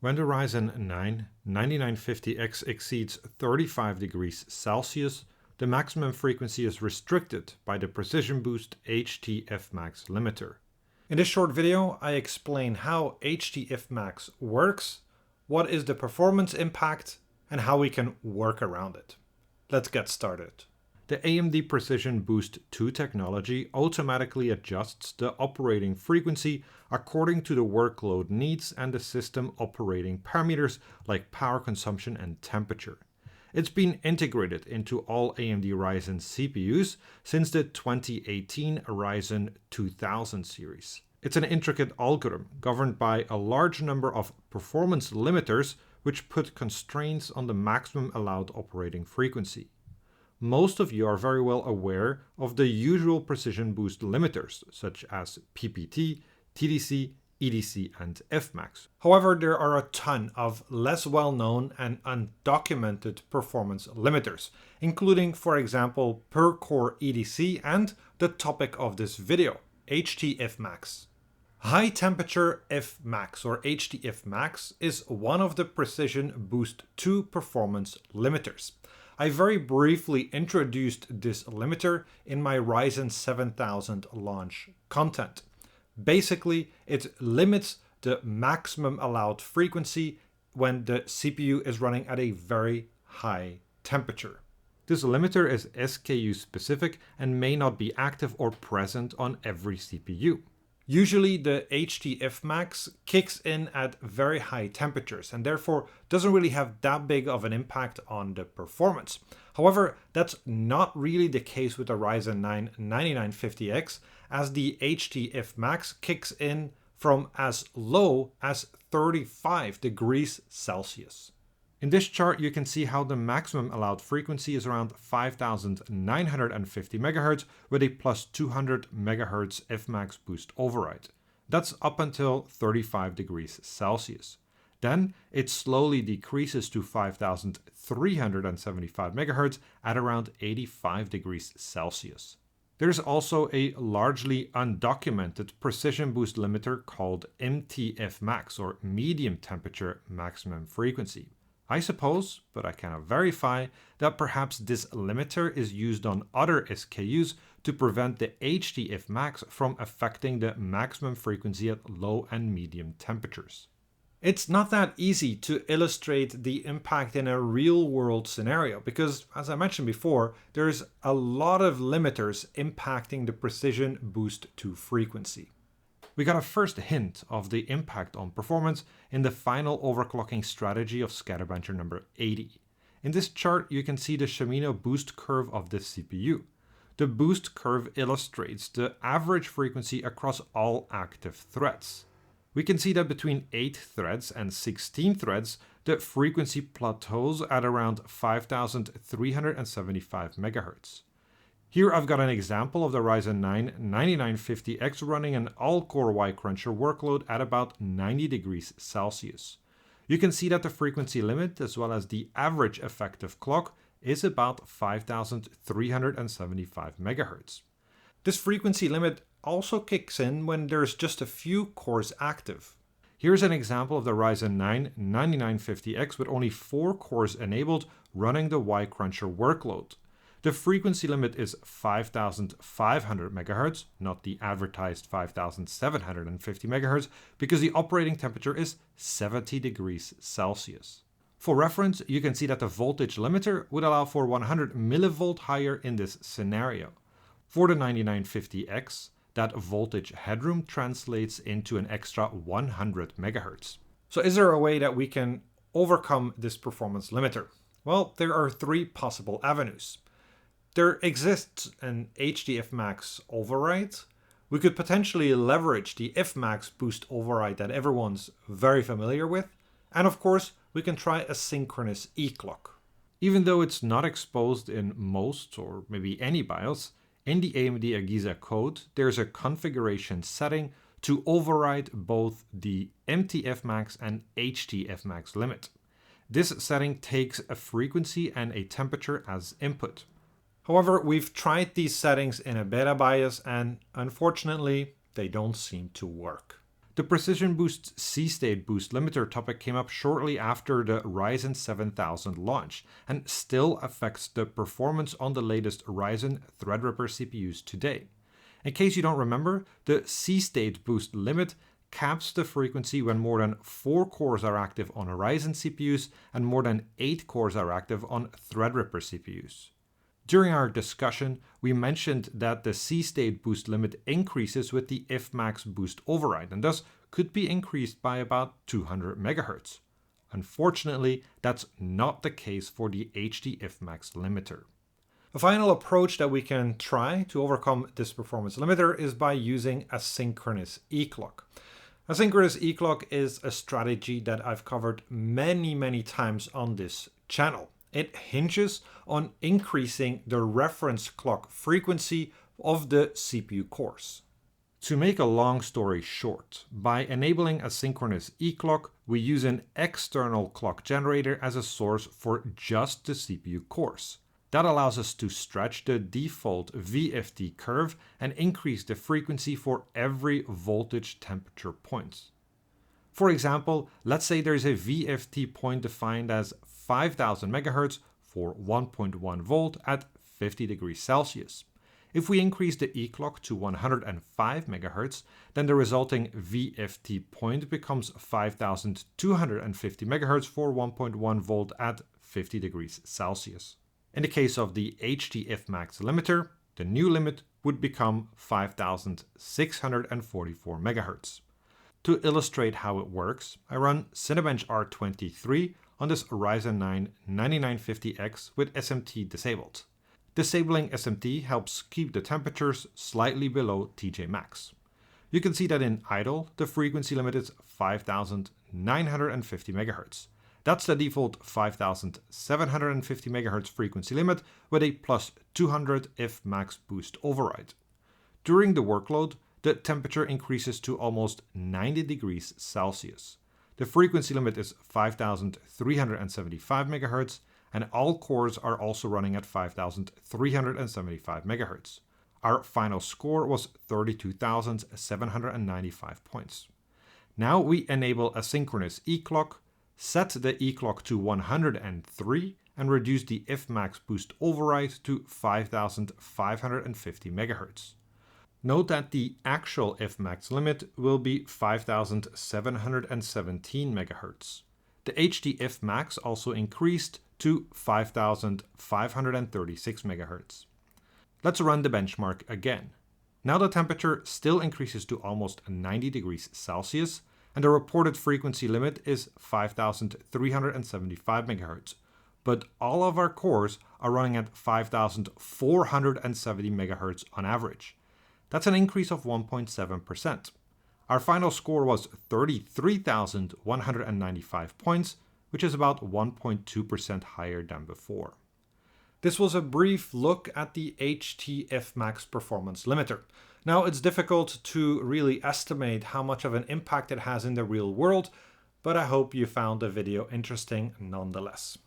When the Ryzen 9 9950X exceeds 35 degrees Celsius, the maximum frequency is restricted by the Precision Boost HTFmax limiter. In this short video, I explain how HTFmax works, what is the performance impact, and how we can work around it. Let's get started. The AMD Precision Boost 2 technology automatically adjusts the operating frequency according to the workload needs and the system operating parameters like power consumption and temperature. It's been integrated into all AMD Ryzen CPUs since the 2018 Ryzen 2000 series. It's an intricate algorithm governed by a large number of performance limiters which put constraints on the maximum allowed operating frequency. Most of you are very well aware of the usual Precision Boost limiters, such as PPT, TDC, EDC, and Fmax. However, there are a ton of less well-known and undocumented performance limiters, including, for example, per-core EDC and the topic of this video, HTFmax. High temperature Fmax or HTFmax is one of the Precision Boost 2 performance limiters. I very briefly introduced this limiter in my Ryzen 7000 launch content. Basically, it limits the maximum allowed frequency when the CPU is running at a very high temperature. This limiter is SKU specific and may not be active or present on every CPU. Usually the HTFmax kicks in at very high temperatures and therefore doesn't really have that big of an impact on the performance. However, that's not really the case with the Ryzen 9 9950X, as the HTFmax kicks in from as low as 35 degrees Celsius. In this chart, you can see how the maximum allowed frequency is around 5950 MHz with a plus 200 MHz Fmax boost override. That's up until 35 degrees Celsius. Then it slowly decreases to 5375 MHz at around 85 degrees Celsius. There's also a largely undocumented precision boost limiter called MTFmax or medium temperature maximum frequency. I suppose, but I cannot verify, that perhaps this limiter is used on other SKUs to prevent the HTFmax from affecting the maximum frequency at low and medium temperatures. It's not that easy to illustrate the impact in a real-world scenario because, as I mentioned before, there's a lot of limiters impacting the Precision Boost 2 frequency. We got a first hint of the impact on performance in the final overclocking strategy of SkatterBencher number 80. In this chart, you can see the Shimano boost curve of this CPU. The boost curve illustrates the average frequency across all active threads. We can see that between 8 threads and 16 threads, the frequency plateaus at around 5375 MHz. Here I've got an example of the Ryzen 9 9950X running an all-core Y-Cruncher workload at about 90 degrees Celsius. You can see that the frequency limit as well as the average effective clock is about 5375 MHz. This frequency limit also kicks in when there's just a few cores active. Here's an example of the Ryzen 9 9950X with only 4 cores enabled running the Y-Cruncher workload. The frequency limit is 5500 MHz, not the advertised 5750 MHz, because the operating temperature is 70 degrees Celsius. For reference, you can see that the voltage limiter would allow for 100 mV higher in this scenario. For the 9950X, that voltage headroom translates into an extra 100 MHz. So is there a way that we can overcome this performance limiter? Well, there are 3 possible avenues. There exists an HTFmax override. We could potentially leverage the Fmax boost override that everyone's very familiar with. And of course, we can try a synchronous E-clock. Even though it's not exposed in most or maybe any BIOS, in the AMD Agiza code, there's a configuration setting to override both the MTFmax and HTFmax limit. This setting takes a frequency and a temperature as input. However, we've tried these settings in a beta BIOS and unfortunately, they don't seem to work. The Precision Boost C-State Boost Limiter topic came up shortly after the Ryzen 7000 launch and still affects the performance on the latest Ryzen Threadripper CPUs today. In case you don't remember, the C-State Boost limit caps the frequency when more than 4 cores are active on Ryzen CPUs and more than 8 cores are active on Threadripper CPUs. During our discussion, we mentioned that the C-State Boost limit increases with the Fmax boost override and thus could be increased by about 200 MHz. Unfortunately, that's not the case for the HTFmax limiter. A final approach that we can try to overcome this performance limiter is by using asynchronous E-clock. Asynchronous E-clock is a strategy that I've covered many times on this channel. It hinges on increasing the reference clock frequency of the CPU cores. To make a long story short, by enabling asynchronous E-clock, we use an external clock generator as a source for just the CPU cores. That allows us to stretch the default VFD curve and increase the frequency for every voltage temperature point. For example, let's say there's a VFD point defined as 5000 MHz for 1.1 volt at 50 degrees Celsius. If we increase the E-clock to 105 MHz, then the resulting VFD point becomes 5250 MHz for 1.1 volt at 50 degrees Celsius. In the case of the HTFmax limiter, the new limit would become 5644 MHz. To illustrate how it works, I run Cinebench R23 on this Ryzen 9 9950X with SMT disabled. Disabling SMT helps keep the temperatures slightly below TJ max. You can see that in idle, the frequency limit is 5950 MHz. That's the default 5750 MHz frequency limit with a plus 200 Fmax boost override. During the workload, the temperature increases to almost 90 degrees Celsius. The frequency limit is 5375 MHz, and all cores are also running at 5375 MHz. Our final score was 32,795 points. Now we enable asynchronous E-clock, set the E-clock to 103, and reduce the Fmax boost override to 5550 MHz. Note that the actual Fmax limit will be 5717 MHz. The HTFmax also increased to 5536 MHz. Let's run the benchmark again. Now the temperature still increases to almost 90 degrees Celsius, and the reported frequency limit is 5375 MHz. But all of our cores are running at 5470 MHz on average. That's an increase of 1.7%. Our final score was 33,195 points, which is about 1.2% higher than before. This was a brief look at the HTFmax performance limiter. Now, it's difficult to really estimate how much of an impact it has in the real world, but I hope you found the video interesting nonetheless.